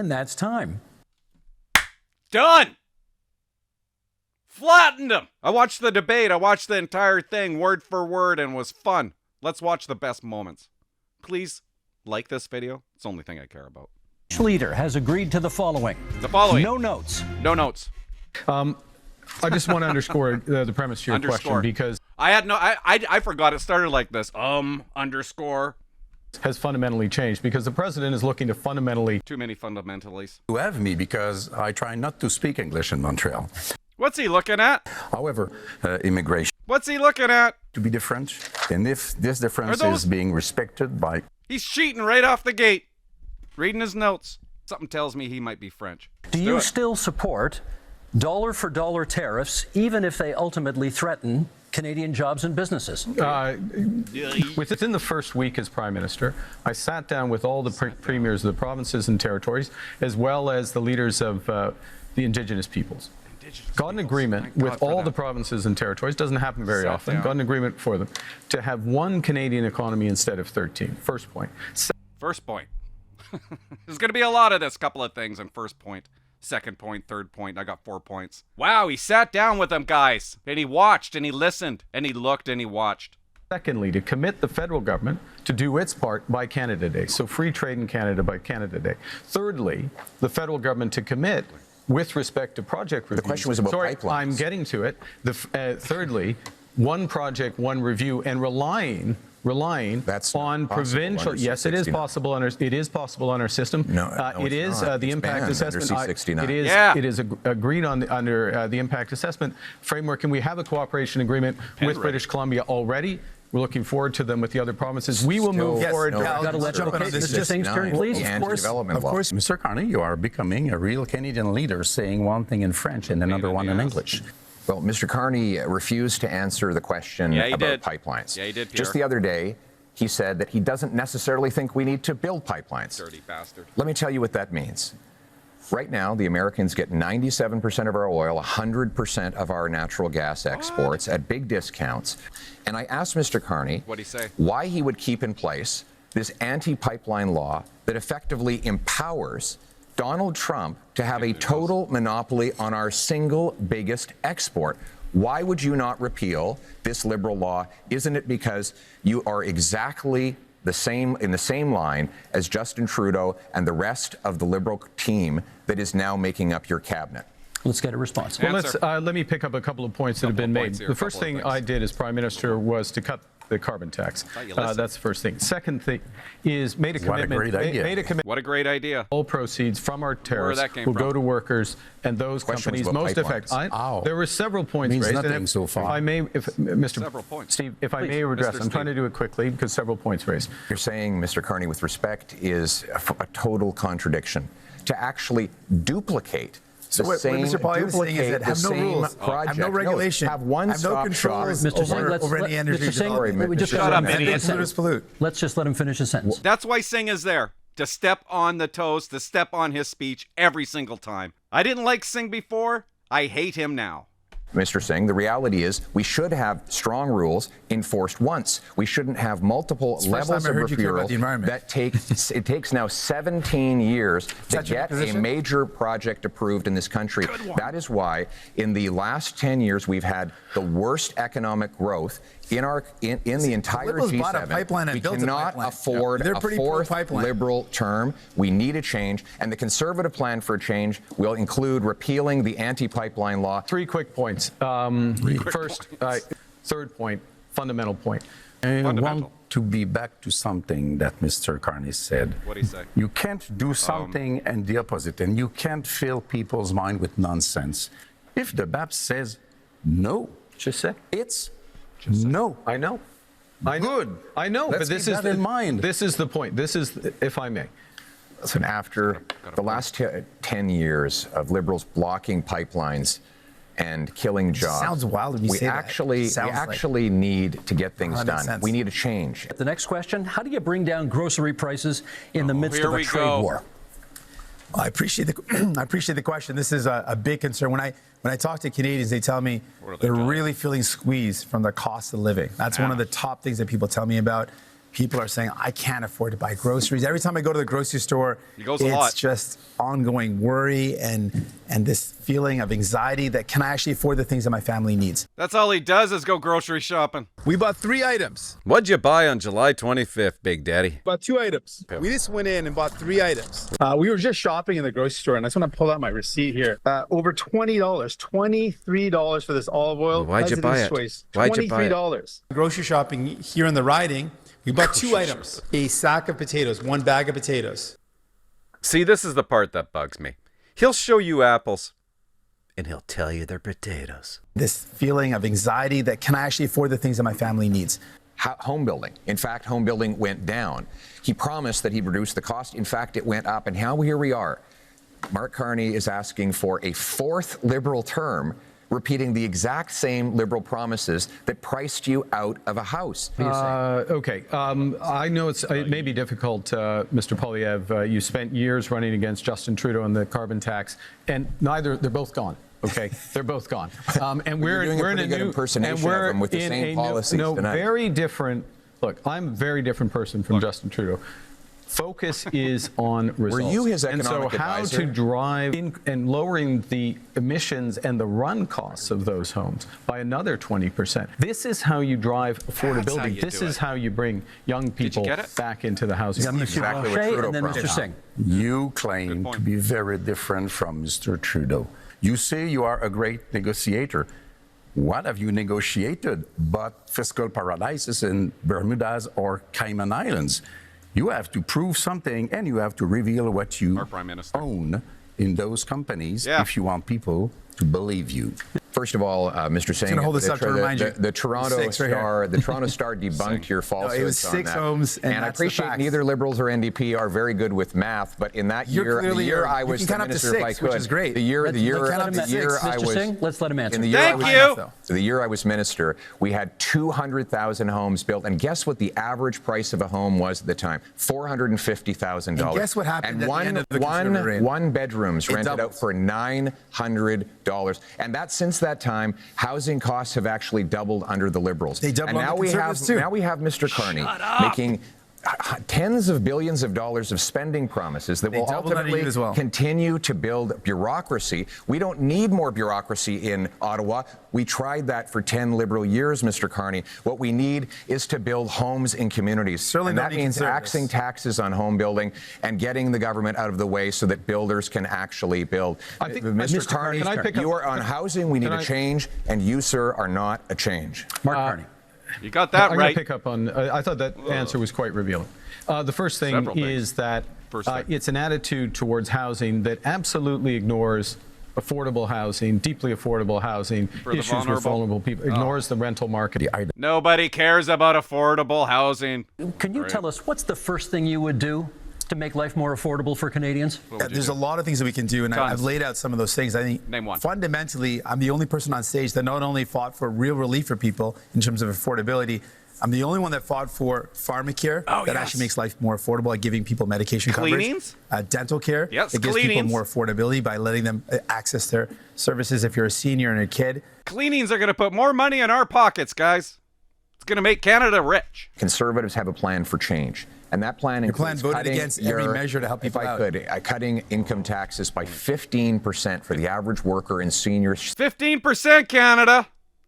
And that's time. Done! Flattened him! I watched the debate. I watched the entire thing word for word and it was fun. Let's watch the best moments. Please like this video. It's the only thing I care about. Each leader has agreed to the following. The following. No notes. No notes. I just want to underscore the premise to your question because I forgot it started like this. Underscore. Has fundamentally changed because the president is looking to fundamentally. Too many fundamentalities. You have me because I try not to speak English in Montreal. What's he looking at? However, immigration. What's he looking at? To be different, and if this difference is being respected by. He's cheating right off the gate. Reading his notes. Something tells me he might be French. Do you still support dollar-for-dollar tariffs, even if they ultimately threaten Canadian jobs and businesses? Within the first week as Prime Minister, I sat down with all the premiers of the provinces and territories, as well as the leaders of the Indigenous peoples. Got an agreement with all the provinces and territories, doesn't happen very often, got an agreement for them, to have one Canadian economy instead of 13. First point. First point. There's going to be a lot of this, couple of things in first point, second point, third point. I got 4 points. Wow, he sat down with them guys, and he watched, and he listened, and he looked, and he watched. Secondly, to commit the federal government to do its part by Canada Day, so free trade in Canada by Canada Day. Thirdly, the federal government to commit with respect to project reviews. The question was about pipelines. I'm getting to it. Thirdly, one project, one review, and relying That's on provincial. Yes, it is possible under our system. No, it is the impact assessment. It is agreed on under the impact assessment framework, and we have a cooperation agreement with British Columbia already. We're looking forward to them with the other provinces. We will move forward. Got to let Mr. Singh's turn, please. Of course, Mr. Carney, you are becoming a real Canadian leader, saying one thing in French and another one in English. Well, Mr. Carney refused to answer the question about pipelines. Yeah, he did, Pierre. Just the other day, he said that he doesn't necessarily think we need to build pipelines. Dirty bastard. Let me tell you what that means. Right now, the Americans get 97% of our oil, 100% of our natural gas exports at big discounts. And I asked Mr. Carney why he would keep in place this anti-pipeline law that effectively empowers Donald Trump to have a total monopoly on our single biggest export. Why would you not repeal this liberal law? Isn't it because you are exactly the same in the same line as Justin Trudeau and the rest of the liberal team that is now making up your cabinet? Let's get a response. Well, let me pick up a couple of points that have been made. The first thing I did as Prime Minister was to cut the carbon tax. That's the first thing. Second thing is made a commitment. What a great idea. What a great idea. All proceeds from our tariffs will go to workers and those companies most affected. There were several points raised. Nothing so far. If I may, Steve, if I may address, I'm trying to do it quickly because several points raised. You're saying, Mr. Carney, with respect, is a total contradiction. To actually duplicate So what Mr. Pauly is saying is that have no rules, have no regulation, have one have no controls over any energy. Shut up, let's just let him finish his sentence. That's why Singh is there, to step on the toes, to step on his speech every single time. I didn't like Singh before. I hate him now. Mr. Singh, the reality is we should have strong rules enforced once. We shouldn't have multiple levels of referral that it takes now 17 years to get a major project approved in this country. That is why in the last 10 years we've had the worst economic growth in the entire G7. We cannot afford a fourth liberal term. We need a change, and the Conservative plan for a change will include repealing the anti-pipeline law. 3 quick points. First, third point, fundamental point. I want to be back to something that Mr. Carney said. What did he say? You can't do something and the opposite, and you can't fill people's mind with nonsense. If the BAP says no, it's no. I know. Good. I know. Let's but this keep is that in mind. This is the point. This is, if I may. Listen, after the last 10 years of Liberals blocking pipelines and killing jobs, sounds wild when you say that. We actually need to get things done. Sense. We need a change. The next question: how do you bring down grocery prices in the midst of a trade war? I appreciate the question. This is a big concern. When I talk to Canadians, they tell me they're really feeling squeezed from the cost of living. That's one of the top things that people tell me about. People are saying, I can't afford to buy groceries. Every time I go to the grocery store, it's just ongoing worry and this feeling of anxiety that can I actually afford the things that my family needs? That's all he does is go grocery shopping. We bought 3 items. What'd you buy on July 25th, Big Daddy? Bought 2 items. We just went in and bought 3 items. We were just shopping in the grocery store, and I just want to pull out my receipt here. Over $20, $23 for this olive oil. Why'd you buy it? Why'd you buy it? $23. Grocery shopping here in the riding. We bought 2 items. A sack of potatoes, 1 bag of potatoes. See, this is the part that bugs me. He'll show you apples, and he'll tell you they're potatoes. This feeling of anxiety that can I actually afford the things that my family needs? Home building. In fact, home building went down. He promised that he'd reduce the cost. In fact, it went up. And here we are. Mark Carney is asking for a 4th Liberal term, repeating the exact same Liberal promises that priced you out of a house. Okay. I know it may be difficult, Mr. Poilievre. You spent years running against Justin Trudeau on the carbon tax, and they're both gone. Okay, they're both gone. And we're doing in a a good new impersonation of them with the same policies tonight. Very different. Look, I'm a very different person from Justin Trudeau. Focus is on results. Were you his economic advisor? And so how to drive in and lowering the emissions and the run costs of those homes by another 20%. This is how you drive affordability. This is how you bring young people back into the housing. Exactly what Trudeau and then Mr. promised. Singh. You claim to be very different from Mr. Trudeau. You say you are a great negotiator. What have you negotiated but fiscal paradises in Bermudas or Cayman Islands? You have to prove something, and you have to reveal what you own in those companies if you want people to believe you. First of all, Mr. Singh, the Toronto Star debunked your falsehoods. It was 6 homes, and I appreciate neither Liberals or NDP are very good with math, but in that year, the year I was the minister, if I could, which is great. The year I was, let's let him answer. The year I was minister, we had 200,000 homes built, and guess what the average price of a home was at the time? $450,000. And guess what happened and at the end of the Conservative reign? one bedrooms rented out for $900, and that's since that time, housing costs have actually doubled under the Liberals. They doubled and now we have Mr. Carney making tens of billions of dollars of spending promises that will ultimately continue to build bureaucracy. We don't need more bureaucracy in Ottawa. We tried that for 10 Liberal years, Mr. Carney. What we need is to build homes in communities. And that means axing taxes on home building and getting the government out of the way so that builders can actually build. I think, Mr. Carney, you are on housing. We need a change, and you, sir, are not a change. Mark Carney. You got that right. I'm going to pick up on, I thought that answer was quite revealing. The first thing is that it's an attitude towards housing that absolutely ignores affordable housing, deeply affordable housing, issues with vulnerable people, ignores the rental market. Nobody cares about affordable housing. Can you tell us what's the first thing you would do to make life more affordable for Canadians? There's a lot of things that we can do, and I've laid out some of those things. I think Name one. Fundamentally, I'm the only person on stage that not only fought for real relief for people in terms of affordability, I'm the only one that fought for pharmacare that actually makes life more affordable by giving people medication coverage. Dental care that gives people more affordability by letting them access their services if you're a senior and a kid. Cleanings are going to put more money in our pockets, guys. It's going to make Canada rich. Conservatives have a plan for change. And that plan includes voted against every measure to help people out. Cutting income taxes by 15% for the average worker and seniors. 15%, Canada.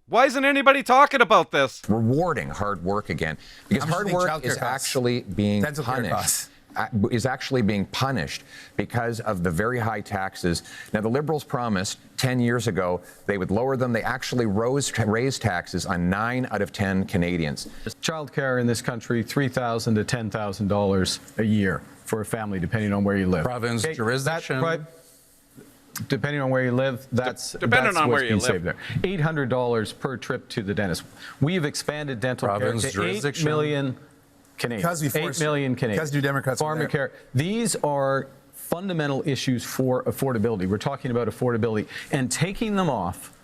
Why isn't anybody talking about this? Rewarding hard work again, because hard work is actually being punished. Is actually being punished because of the very high taxes. Now, the Liberals promised 10 years ago they would lower them. They actually raised taxes on 9 out of 10 Canadians. Childcare in this country, $3,000 to $10,000 a year for a family, depending on where you live. Province jurisdiction. Depending on where you live, that's what's being saved there. $800 per trip to the dentist. We've expanded dental care to 8 million Canadians. 8 million Canadians. Because New Democrats Pharmacare. These are fundamental issues for affordability. We're talking about affordability and taking them off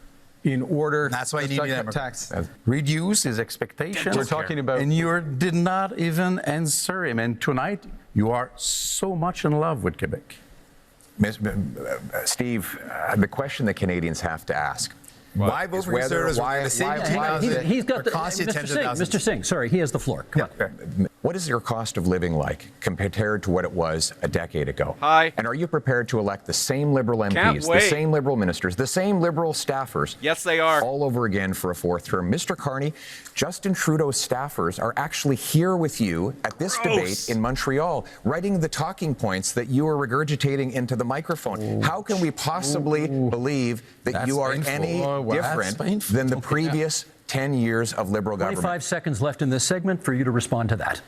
in order. That's why you need tax. Reduce his expectations. We're talking about, and you did not even answer him. And tonight you are so much in love with Quebec. Steve, the question that Canadians have to ask. Why vote for Conservatives? He's got the Mr. Singh, sorry, he has the floor. Come on. What is your cost of living like compared to what it was a decade ago? Hi. And are you prepared to elect the same Liberal MPs, the same Liberal ministers, the same Liberal staffers? Yes, they are. All over again for a fourth term. Mr. Carney, Justin Trudeau's staffers are actually here with you at this debate in Montreal, writing the talking points that you are regurgitating into the microphone. How can we possibly believe that you are any different than the previous 10 years of Liberal government? 25 seconds left in this segment for you to respond to that.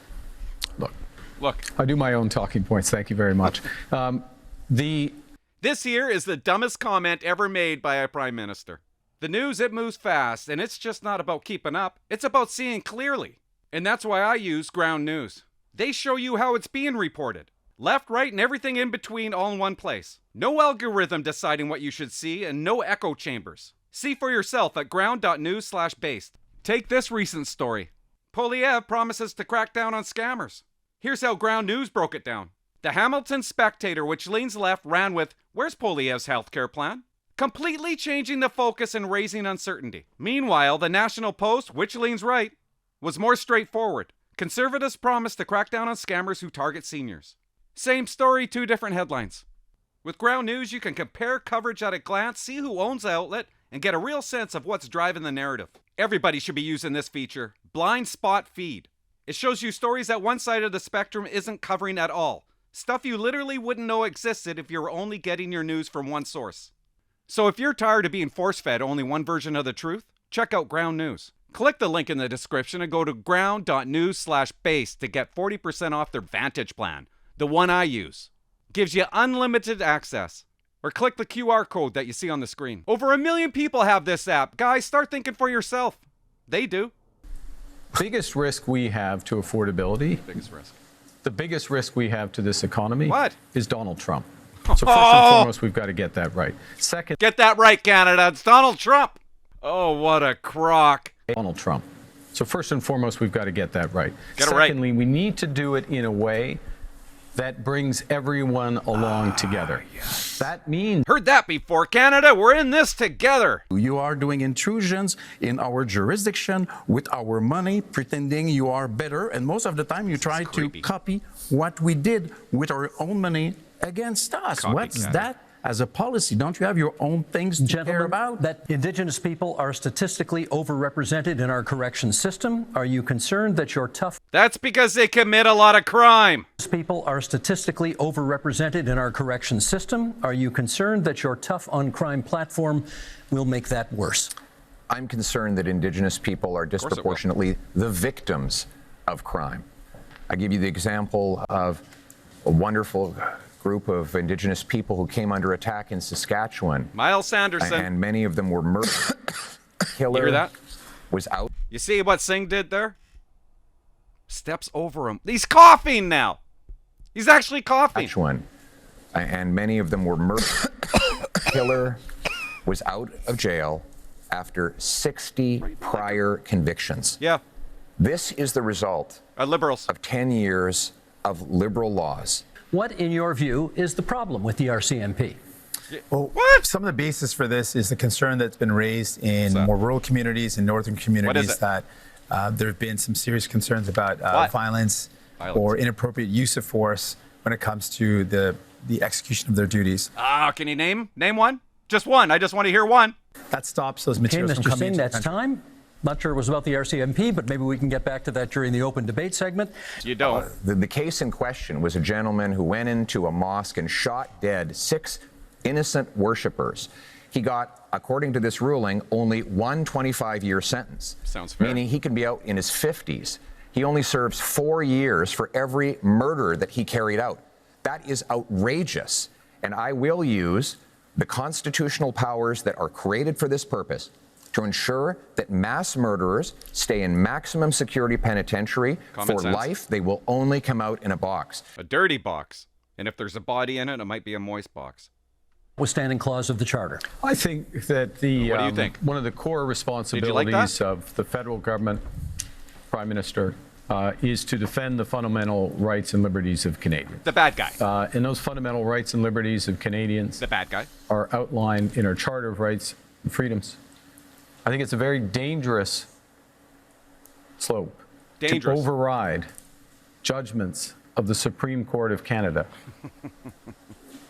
Look. I do my own talking points. Thank you very much. This here is the dumbest comment ever made by a prime minister. The news, it moves fast, and it's just not about keeping up. It's about seeing clearly. And that's why I use Ground News. They show you how it's being reported. Left, right, and everything in between all in one place. No algorithm deciding what you should see, and no echo chambers. See for yourself at ground.news/based. Take this recent story. Polyev promises to crack down on scammers. Here's how Ground News broke it down. The Hamilton Spectator, which leans left, ran with, "Where's Polyev's healthcare plan?" Completely changing the focus and raising uncertainty. Meanwhile, the National Post, which leans right, was more straightforward. Conservatives promise to crack down on scammers who target seniors. Same story, two different headlines. With Ground News, you can compare coverage at a glance, see who owns the outlet, and get a real sense of what's driving the narrative. Everybody should be using this feature, Blind Spot Feed. It shows you stories that one side of the spectrum isn't covering at all. Stuff you literally wouldn't know existed if you were only getting your news from one source. So if you're tired of being force-fed only one version of the truth, check out Ground News. Click the link in the description and go to ground.news/base to get 40% off their Vantage plan, the one I use. Gives you unlimited access. Or click the QR code that you see on the screen. Over 1 million people have this app. Guys, start thinking for yourself. They do. Biggest risk we have to affordability. Biggest risk. The biggest risk we have to this economy. What? Is Donald Trump. So first and foremost, we've got to get that right. Second, get that right, Canada. It's Donald Trump. Oh, what a crock. Donald Trump. So first and foremost, we've got to get that right. Get it right. Secondly, we need to do it in a way that brings everyone along together. Yes. That means... Heard that before, Canada. We're in this together. You are doing intrusions in our jurisdiction with our money, pretending you are better. And most of the time, you try to copy what we did with our own money against us. What's that as a policy? Don't you have your own things to care about? That Indigenous people are statistically overrepresented in our correction system. Are you concerned that your tough... That's because they commit a lot of crime. People are statistically overrepresented in our correction system. Are you concerned that your tough on crime platform will make that worse? I'm concerned that Indigenous people are disproportionately the victims of crime. I give you the example of a wonderful group of Indigenous people who came under attack in Saskatchewan. Miles Sanderson. And many of them were murdered. Killer you hear that? Was out. You see what Singh did there? Steps over him. He's coughing now. He's actually coughing. Saskatchewan. And many of them were murdered. Killer was out of jail after 60 prior convictions. Yeah. This is the result liberals of 10 years of liberal laws. What, in your view, is the problem with the RCMP? Well, some of the basis for this is the concern that's been raised in more rural communities and northern communities that there have been some serious concerns about violence or inappropriate use of force when it comes to the execution of their duties. Can you name one? Just one. I just want to hear one. That stops those materials from Mr. coming Singh, into the that's country. time. Not sure it was about the RCMP, but maybe we can get back to that during the open debate segment. You don't. The case in question was a gentleman who went into a mosque and shot dead 6 innocent worshipers. He got, according to this ruling, only one 25-year sentence. Sounds fair. Meaning he can be out in his 50s. He only serves 4 years for every murder that he carried out. That is outrageous. And I will use the constitutional powers that are created for this purpose to ensure that mass murderers stay in maximum security penitentiary for life. They will only come out in a box. A dirty box. And if there's a body in it, it might be a moist box. Withstanding clause of the Charter. I think that the what do you think? One of the core responsibilities of the federal government, Prime Minister, is to defend the fundamental rights and liberties of Canadians. The bad guy. And those fundamental rights and liberties of Canadians the bad guy. are outlined in our Charter of Rights and Freedoms. I think it's a very dangerous slope to override judgments of the Supreme Court of Canada.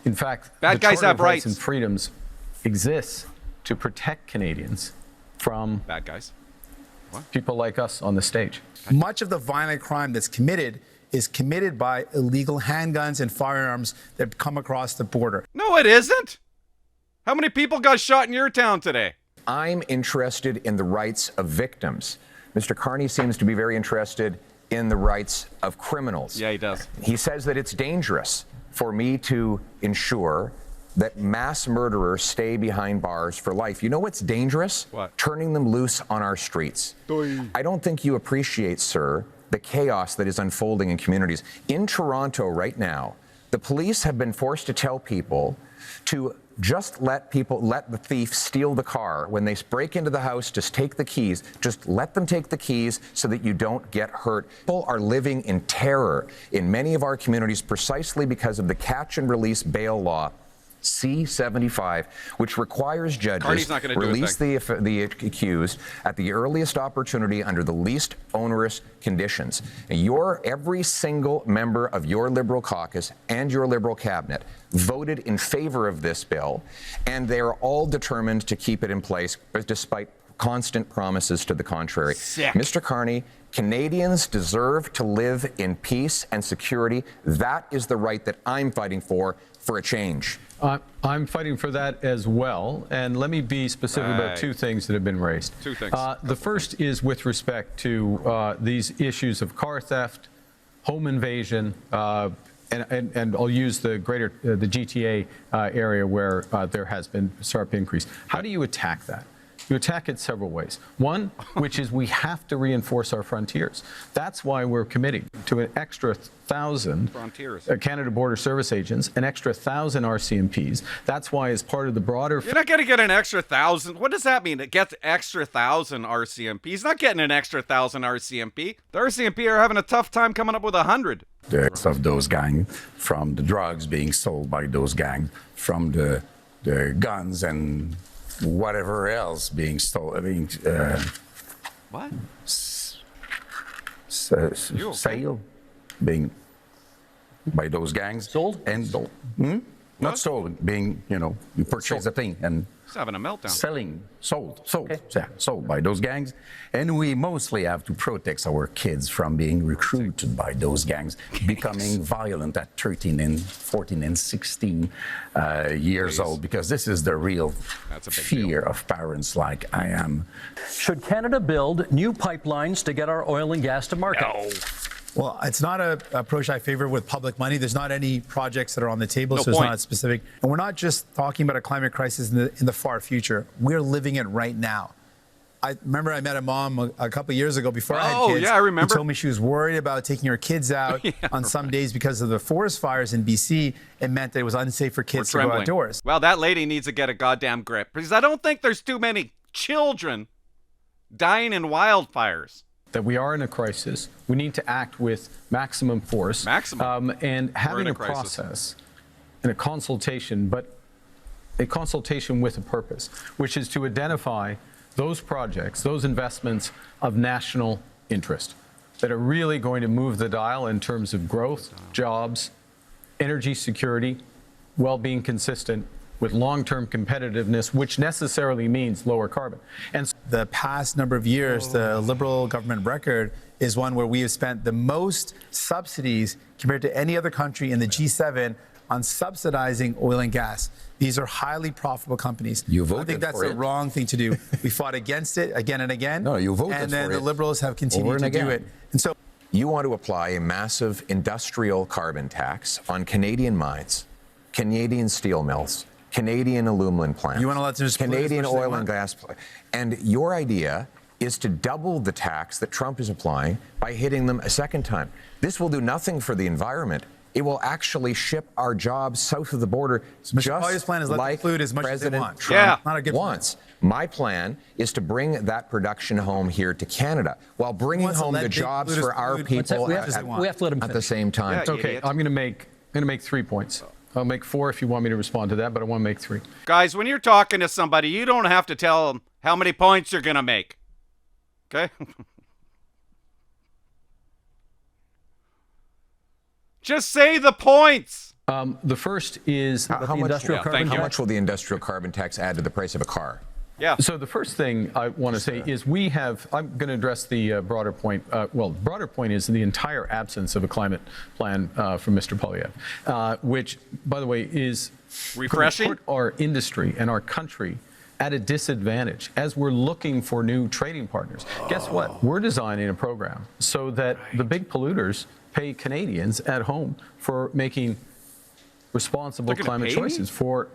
In fact, bad the guys Charter have of Rights rights and Freedoms exists to protect Canadians from bad guys. people like us on the stage. Much of the violent crime that's committed is committed by illegal handguns and firearms that come across the border. No, it isn't. How many people got shot in your town today? I'm interested in the rights of victims. Mr. Carney seems to be very interested in the rights of criminals. Yeah, he does. He says that it's dangerous for me to ensure that mass murderers stay behind bars for life. You know what's dangerous? What? Turning them loose on our streets. I don't think you appreciate, sir, the chaos that is unfolding in communities. In Toronto right now, the police have been forced to tell people to just let the thief steal the car. When they break into the house, just take the keys. Just let them take the keys so that you don't get hurt. People are living in terror in many of our communities precisely because of the catch and release bail law, C-75, which requires judges not gonna do a release thing. the accused at the earliest opportunity under the least onerous conditions. And every single member of your Liberal caucus and your Liberal cabinet voted in favor of this bill, and they are all determined to keep it in place despite constant promises to the contrary. Sick. Mr. Carney, Canadians deserve to live in peace and security. That is the right that I'm fighting for a change. I'm fighting for that as well. And let me be specific about two things that have been raised. Two things. The first is with respect to these issues of car theft, home invasion, and I'll use the GTA area where there has been a sharp increase. How do you attack that? You attack it several ways. One, which is we have to reinforce our frontiers. That's why we're committing to an extra 1,000 Canada Border Service agents, an extra 1,000 RCMPs. That's why, as part of the broader... You're not going to get an extra 1,000. What does that mean? It gets extra 1,000 RCMP. He's not getting an extra 1,000 RCMP. The RCMP are having a tough time coming up with 100. The of those gangs, from the drugs being sold by those gangs, from the guns and whatever else being stolen, what? Sale being by those gangs. Sold? And not stolen, being, you purchase a thing and He's having a meltdown. sold by those gangs. And we mostly have to protect our kids from being recruited by those gangs, becoming violent at 13 and 14 and 16 years old, because this is the real fear of parents like I am. Should Canada build new pipelines to get our oil and gas to market? No. Well, it's not an approach I favor with public money. There's not any projects that are on the table, No so point. it's not specific. And we're not just talking about a climate crisis in the far future. We're living it right now. I remember I met a mom a couple of years ago before I had kids. Yeah, I remember. Who told me she was worried about taking her kids out on some days because of the forest fires in BC. It meant that it was unsafe for kids to go outdoors. Well, that lady needs to get a goddamn grip, because I don't think there's too many children dying in wildfires. That we are in a crisis. We need to act with maximum force. And having a process and a consultation, but a consultation with a purpose, which is to identify those projects, those investments of national interest that are really going to move the dial in terms of growth, jobs, energy security, well-being consistent with long-term competitiveness, which necessarily means lower carbon. And the past number of years, the Liberal government record is one where we have spent the most subsidies compared to any other country in the G7 on subsidizing oil and gas. These are highly profitable companies. You voted I think that's for the it. wrong thing to do. We fought against it again and again. No, you voted and then for the it Liberals have over continued and to again. do it. And so You want to apply a massive industrial carbon tax on Canadian mines, Canadian steel mills, Canadian aluminum plants, You want to let them just pollute as Canadian much as they oil want? and gas, and your idea is to double the tax that Trump is applying by hitting them a second time. This will do nothing for the environment. It will actually ship our jobs south of the border, Mr. just Collier's plan is let them like pollute as much as they President want. Trump Not a good wants. My plan is to bring that production home here to Canada while bringing wants to home let the big jobs polluters for our pollute people as much as they want. We have to let him at the finish. same time. Yeah, okay, idiot. I'm going to make 3 points. I'll make 4 if you want me to respond to that, but I want to make 3. Guys, when you're talking to somebody, you don't have to tell them how many points you're going to make. Okay? Just say the points. The first is how much will the industrial carbon tax add to the price of a car? Yeah. So the first thing I want to say is I'm going to address the broader point. Broader point is the entire absence of a climate plan from Mr. Poilievre, which, by the way, is refreshing. Put our industry and our country at a disadvantage as we're looking for new trading partners. Guess what? We're designing a program so that the big polluters pay Canadians at home for making responsible climate choices, for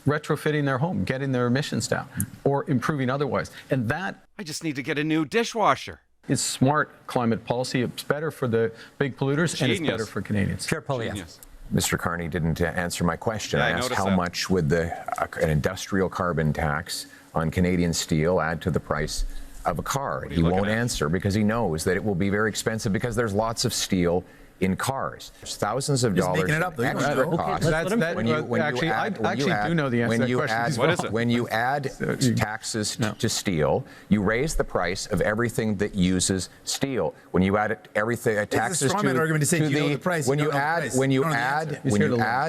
retrofitting their home, getting their emissions down, or improving otherwise. And that... I just need to get a new dishwasher. It's smart climate policy. It's better for the big polluters, and it's better for Canadians. Chair Poilievre. Mr. Carney didn't answer my question. Yeah, I asked how much would an industrial carbon tax on Canadian steel add to the price of a car. He won't answer because he knows that it will be very expensive because there's lots of steel in cars. There's thousands of dollars extra cost. I actually do know the answer to that question. What is it? When you add taxes to steel, you raise the price of everything that uses steel. When you add taxes to the price, when you add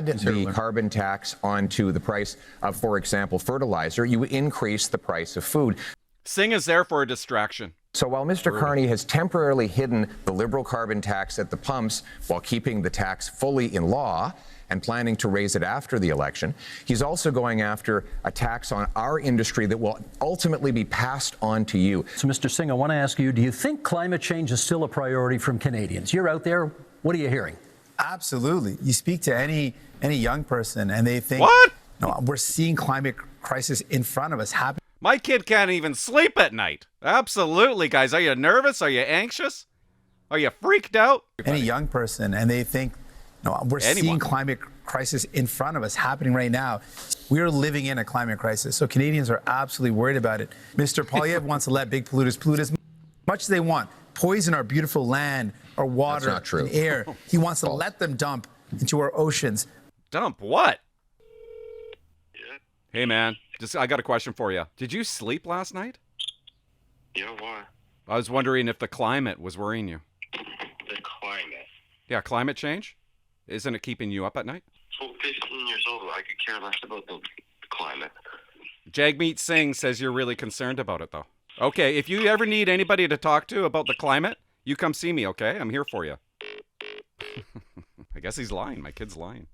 the carbon tax onto the price of, for example, fertilizer, you increase the price of food. Singh is there for a distraction. So while Mr. Carney has temporarily hidden the Liberal carbon tax at the pumps while keeping the tax fully in law and planning to raise it after the election, he's also going after a tax on our industry that will ultimately be passed on to you. So, Mr. Singh, I want to ask you, do you think climate change is still a priority from Canadians? You're out there. What are you hearing? Absolutely. You speak to any young person and they think, what? No, we're seeing climate crisis in front of us happen. My kid can't even sleep at night. Absolutely, guys. Are you nervous? Are you anxious? Are you freaked out? Any young person, and they think, no, we're seeing climate crisis in front of us happening right now. We're living in a climate crisis. So Canadians are absolutely worried about it. Mr. Poilievre wants to let big polluters pollute as much as they want. Poison our beautiful land, our water, and air. He wants to let them dump into our oceans. Dump what? Hey, man. I got a question for you. Did you sleep last night? Yeah, why? I was wondering if the climate was worrying you. The climate? Yeah, climate change? Isn't it keeping you up at night? I'm 15 years old. I could care less about the climate. Jagmeet Singh says you're really concerned about it, though. Okay, if you ever need anybody to talk to about the climate, you come see me, okay? I'm here for you. I guess he's lying. My kid's lying.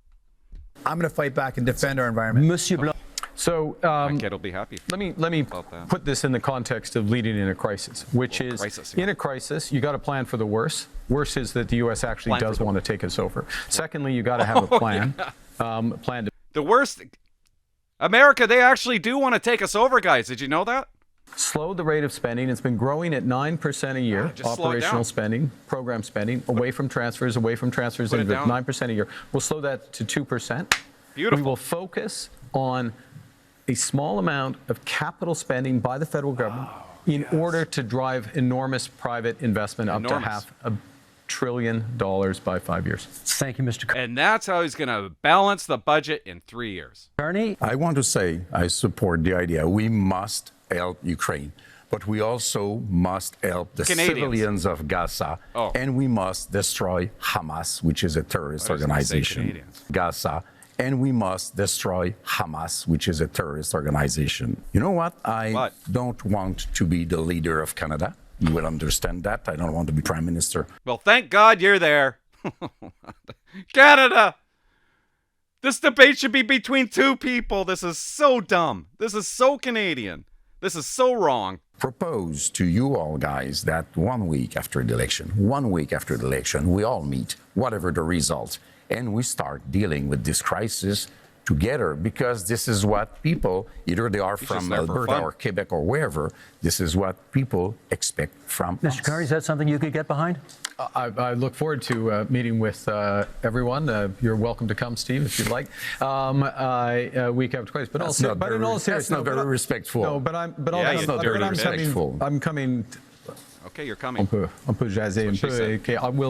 I'm going to fight back and defend our environment. Monsieur Blanc. So my kid will be happy. Let me put this in the context of leading in a crisis, which is in a crisis, you got to plan for the worst. Worst is that the U.S. actually does want to take us over. Secondly, you got to have a plan. Plan to. The worst. America, they actually do want to take us over, guys. Did you know that? Slow the rate of spending. It's been growing at 9% a year. Operational spending, program spending, away from transfers, into 9% a year. We'll slow that to 2%. Beautiful. We will focus on a small amount of capital spending by the federal government in order to drive enormous private investment up to $500 billion by 5 years. Thank you, Mr. Carney. And that's how he's going to balance the budget in 3 years. Carney? I want to say I support the idea we must help Ukraine, but we also must help the civilians of Gaza, and we must destroy Hamas, which is a terrorist organization. Gaza. And we must destroy Hamas, which is a terrorist organization. You know what? I don't want to be the leader of Canada. You will understand that. I don't want to be prime minister. Well, thank God you're there. Canada! This debate should be between two people. This is so dumb. This is so Canadian. This is so wrong. Propose to you all guys that 1 week after the election, we all meet, whatever the result, and we start dealing with this crisis together, because this is what people, either they are from Alberta or Quebec or wherever, this is what people expect from us. Mr. Carney, is that something you could get behind? I look forward to meeting with everyone. You're welcome to come, Steve, if you'd like. Week after crisis, but also, but in all seriousness, that's not very respectful. No, but that's not very respectful. I'm coming. Okay, you're coming. On peut jaser un peu.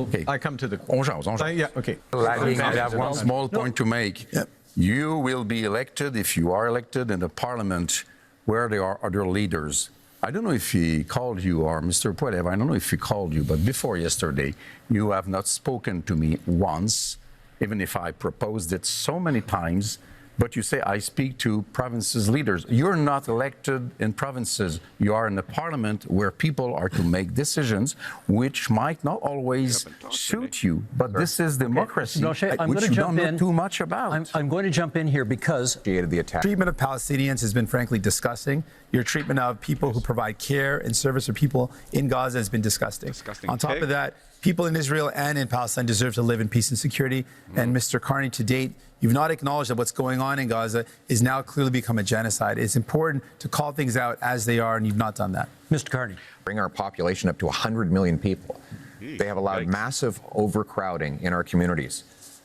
Okay, I come to the. On jase. Yeah, okay. I have one small point to make. Yep. You will be elected, if you are elected, in a parliament where there are other leaders. I don't know if he called you or Mr. Poilievre, I don't know if he called you, but before yesterday, you have not spoken to me once, even if I proposed it so many times. But you say, I speak to provinces' leaders. You're not elected in provinces. You are in a parliament where people are to make decisions which might not always suit you. But this is democracy, Blanchet, I'm which going to you jump don't in. know too much about. I'm going to jump in here because The attack. Treatment of Palestinians has been frankly disgusting. Your treatment of people who provide care and service for people in Gaza has been disgusting. On top of that, people in Israel and in Palestine deserve to live in peace and security. And Mr. Carney, to date, you've not acknowledged that what's going on in Gaza is now clearly become a genocide. It's important to call things out as they are, and you've not done that. Mr. Carney. Bring our population up to 100 million people. They have allowed massive overcrowding in our communities.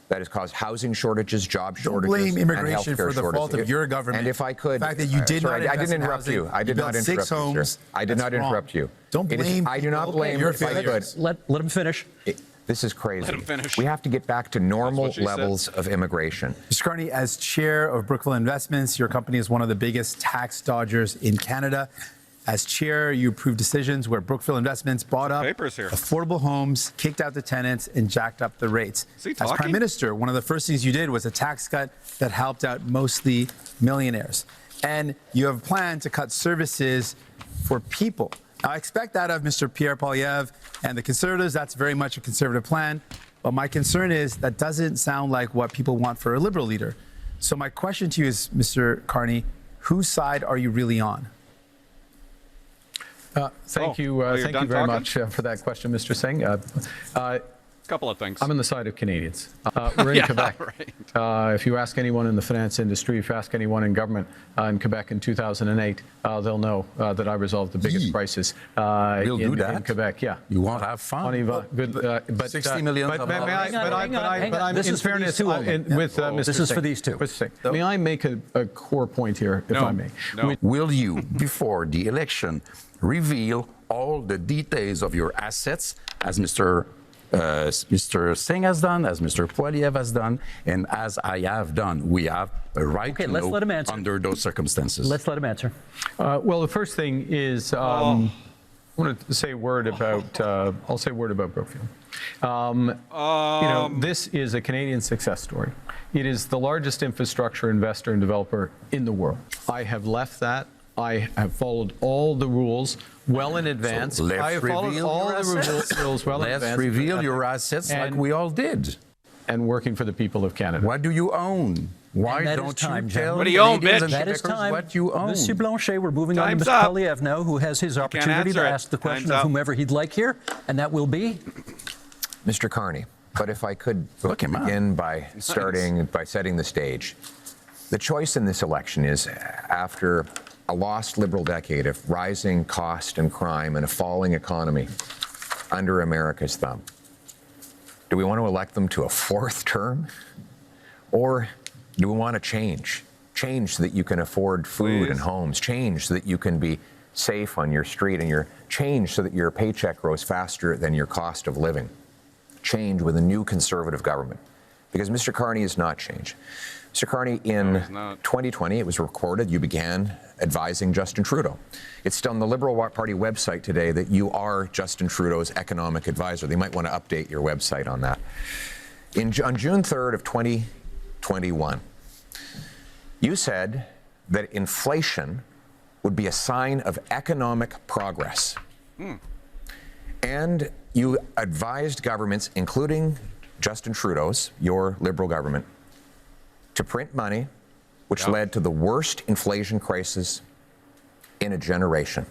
That has caused housing shortages, job shortages, Don't blame and immigration for the fault of your government. And if I could, the fact that you did not I invest didn't in interrupt housing, you. I did you not built interrupt 6 you, homes. sir. I did That's not wrong. interrupt you. Don't It is- blame I do not people. blame Your if I could. failures. Let him finish. This is crazy. Let him finish. We have to get back to normal That's what she said. levels of immigration. Mr. Carney, as chair of Brookfield Investments, your company is one of the biggest tax dodgers in Canada. As chair, you approved decisions where Brookfield Investments bought up Papers here. affordable homes, kicked out the tenants, and jacked up the rates. Is he As talking? Prime Minister, one of the first things you did was a tax cut that helped out mostly millionaires. And you have a plan to cut services for people. Now, I expect that of Mr. Pierre Poilievre and the Conservatives. That's very much a Conservative plan. But my concern is that doesn't sound like what people want for a Liberal leader. So my question to you is, Mr. Carney, whose side are you really on? Thank you you're done very talking? much for that question, Mr. Singh. Couple of things. I'm on the side of Canadians. We're in Quebec. Right. If you ask anyone in the finance industry, if you ask anyone in government in Quebec in 2008, they'll know that I resolved the biggest crisis We'll do that. in Quebec. Yeah. You won't have fun. On y va. Good, but 60 million But of may I? dollars. But I'm This in is for fairness these two only. with Mr. This is for Singh. these two. Mr. Singh, may I make a core point here, if I may? No. Will you, before the election, reveal all the details of your assets, as Mr. Singh has done, as Mr. Poilievre has done, and as I have done? We have a right to let's know let him answer. under those circumstances. Let's let him answer. Well, the first thing is I want to say a word about. I'll say a word about Brookfield. This is a Canadian success story. It is the largest infrastructure investor and developer in the world. I have left that. I have followed all the rules well in advance. So let's I have followed reveal all your the assets. rules well in Let's advance. reveal your assets like And- we all did. And working for the people of Canada. What do you own? Why And that is don't time, you John. tell What do you own, Canadians bitch? and That is Quebecers time. what you own? Monsieur Blanchet, we're moving on Time's to Mr. up. Poilievre now, who has his opportunity to answer it. ask the question Time's of up. whomever he'd like here, and that will be. Mr. Carney, but if I could Look him up. begin by setting the stage. The choice in this election is, after a lost Liberal decade of rising cost and crime and a falling economy under America's thumb, do we want to elect them to a 4th term? Or do we want to change? Change so that you can afford food and homes. Change so that you can be safe on your street, and change so that your paycheck grows faster than your cost of living. Change with a new Conservative government. Because Mr. Carney has not changed. Mr. Carney, in 2020, it was recorded, you began advising Justin Trudeau. It's still on the Liberal Party website today that you are Justin Trudeau's economic advisor. They might want to update your website on that. On June 3rd of 2021, you said that inflation would be a sign of economic progress. And you advised governments, including Justin Trudeau's, your Liberal government, to print money, which led to the worst inflation crisis in a generation.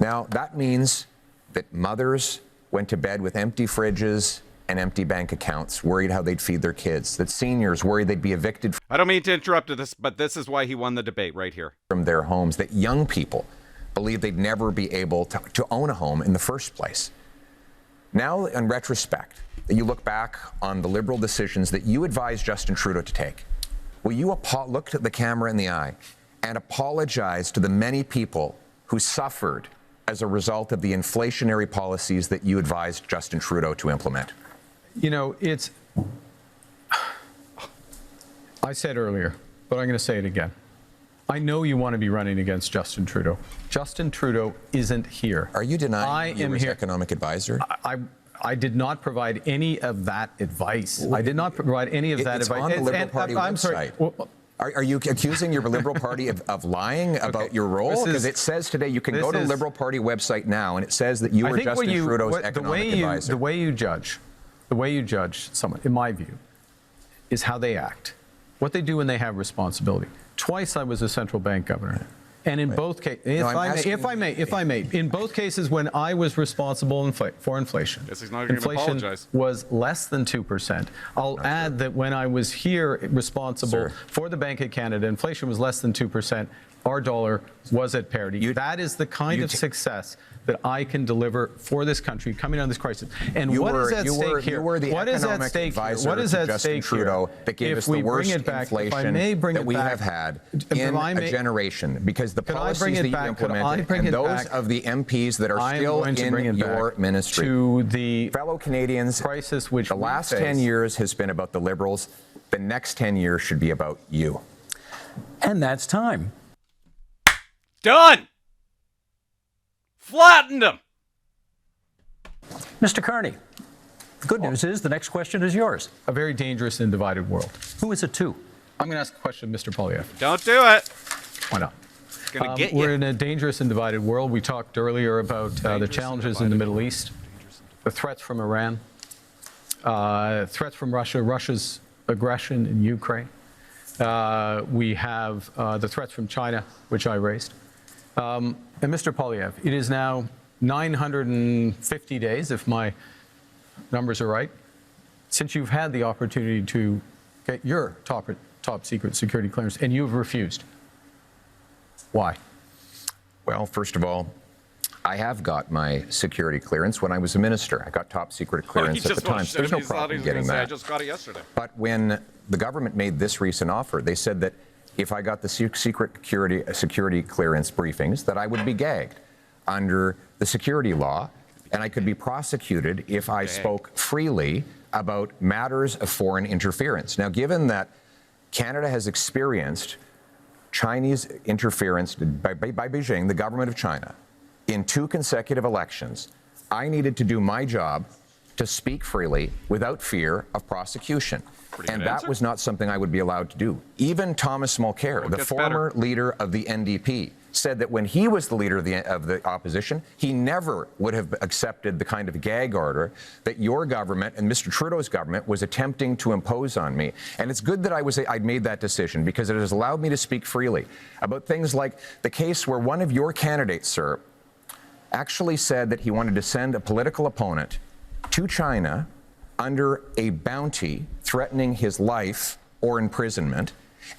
Now, that means that mothers went to bed with empty fridges and empty bank accounts, worried how they'd feed their kids, that seniors worried they'd be evicted I don't mean to interrupt this, but this is why he won the debate right here. from their homes, that young people believed they'd never be able to own a home in the first place. Now, in retrospect, that you look back on the Liberal decisions that you advised Justin Trudeau to take, will you look at the camera in the eye and apologize to the many people who suffered as a result of the inflationary policies that you advised Justin Trudeau to implement? You know, I said earlier, but I'm going to say it again. I know you want to be running against Justin Trudeau. Justin Trudeau isn't here. Are you denying you were his economic advisor? I did not provide any of that advice. I did not provide any of that advice. It's on the Liberal Party website. Are you accusing your Liberal Party of lying about your role? Because it says today you can go to the Liberal Party website now, and it says that you were Justin Trudeau's economic advisor. The way you judge someone, in my view, is how they act, what they do when they have responsibility. Twice I was a central bank governor. And in both cases, if I may, in both cases when I was responsible for inflation, inflation was less than 2%. I'll add that when I was here responsible for the Bank of Canada, inflation was less than 2%. Our dollar was at parity. That is the kind of success that I can deliver for this country coming out of this crisis. And what is at stake here? What is at stake here? What is at stake here? That gave us the worst inflation that we have had in a generation, because the policies that you implemented and those of the MPs that are still in your ministry. To the fellow Canadians, crisis which the last 10 years has been about the Liberals. The next 10 years should be about you. And that's time. Done! Flattened him! Mr. Carney, the good news is the next question is yours. A very dangerous and divided world. Who is it to? I'm going to ask a question of Mr. Poilievre. Don't do it. Why not? It's going to get you. We're in a dangerous and divided world. We talked earlier about the challenges in the Middle East, the threats from Iran, threats from Russia, Russia's aggression in Ukraine. We have the threats from China, which I raised. And Mr. Poilievre, it is now 950 days, if my numbers are right, since you've had the opportunity to get your top secret security clearance, and you've refused. Why? Well, first of all, I have got my security clearance when I was a minister. I got top secret clearance at the time, so there's no problem getting that. I just got it yesterday. But when the government made this recent offer, they said that if I got the secret security clearance briefings, that I would be gagged under the security law, and I could be prosecuted if I spoke freely about matters of foreign interference. Now, given that Canada has experienced Chinese interference by Beijing, the government of China, in 2 consecutive elections, I needed to do my job to speak freely without fear of prosecution. And that was not something I would be allowed to do. Even Thomas Mulcair, the former leader of the NDP, said that when he was the leader of the opposition, he never would have accepted the kind of gag order that your government and Mr. Trudeau's government was attempting to impose on me. And it's good that I'd made that decision, because it has allowed me to speak freely about things like the case where one of your candidates, sir, actually said that he wanted to send a political opponent to China under a bounty threatening his life or imprisonment,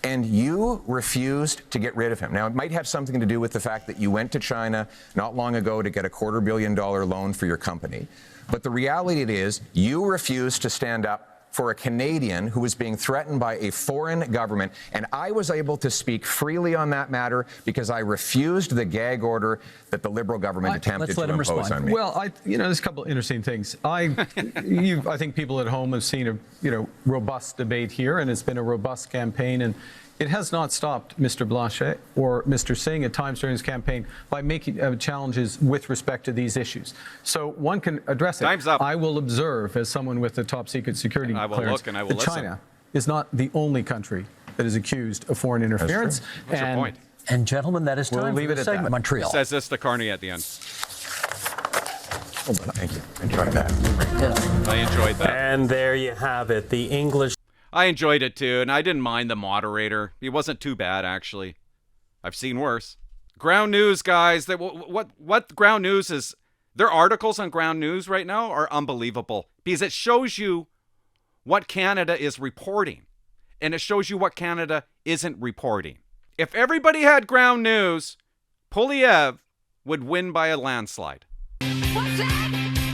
and you refused to get rid of him. Now, it might have something to do with the fact that you went to China not long ago to get a $250 million loan for your company. But the reality is you refused to stand up for a Canadian who was being threatened by a foreign government, and I was able to speak freely on that matter because I refused the gag order that the Liberal government attempted to impose on me. Well, there's a couple of interesting things. I think people at home have seen a robust debate here, and it's been a robust campaign, and it has not stopped Mr. Blanchet or Mr. Singh at times during his campaign by making challenges with respect to these issues. So one can address it. Time's up. I will observe, as someone with the top secret security clearance, that China is not the only country that is accused of foreign interference. What's your point? And gentlemen, that is time for the segment. Montreal. Says this to Carney at the end. Oh, thank you. I enjoyed that. Yeah. I enjoyed that. And there you have it. The English. I enjoyed it too, and I didn't mind the moderator. He wasn't too bad, actually. I've seen worse. Ground News, guys. What Ground News is? Their articles on Ground News right now are unbelievable because it shows you what Canada is reporting, and it shows you what Canada isn't reporting. If everybody had Ground News, Poilievre would win by a landslide. What's that?